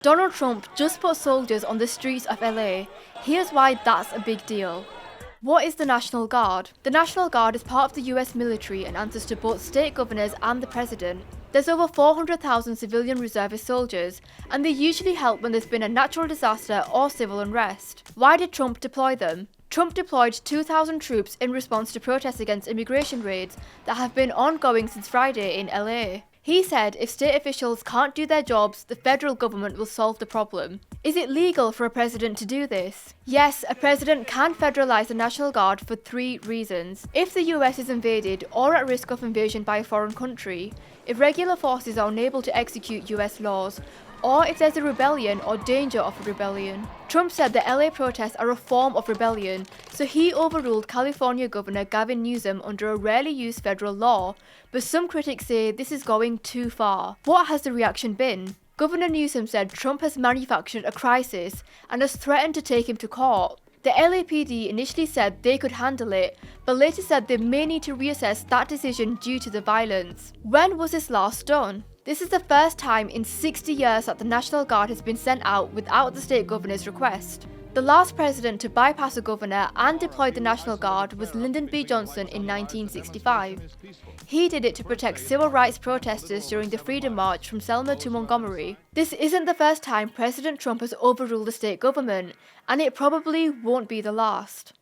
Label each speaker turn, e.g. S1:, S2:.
S1: Donald Trump just put soldiers on the streets of LA. Here's why that's a big deal. What is the National Guard? The National Guard is part of the US military and answers to both state governors and the president. There's over 400,000 civilian reservist soldiers, and they usually help when there's been a natural disaster or civil unrest. Why did Trump deploy them? Trump deployed 2,000 troops in response to protests against immigration raids that have been ongoing since Friday in LA. He said if state officials can't do their jobs, the federal government will solve the problem. Is it legal for a president to do this? Yes, a president can federalize the National Guard for 3 reasons. If the US is invaded or at risk of invasion by a foreign country, if regular forces are unable to execute US laws, or if there's a rebellion or danger of a rebellion. Trump said the LA protests are a form of rebellion, so he overruled California Governor Gavin Newsom under a rarely used federal law, but some critics say this is going too far. What has the reaction been? Governor Newsom said Trump has manufactured a crisis and has threatened to take him to court. The LAPD initially said they could handle it, but later said they may need to reassess that decision due to the violence. When was this last done? This is the first time in 60 years that the National Guard has been sent out without the state governor's request. The last president to bypass a governor and deploy the National Guard was Lyndon B. Johnson in 1965. He did it to protect civil rights protesters during the Freedom March from Selma to Montgomery. This isn't the first time President Trump has overruled the state government, and it probably won't be the last.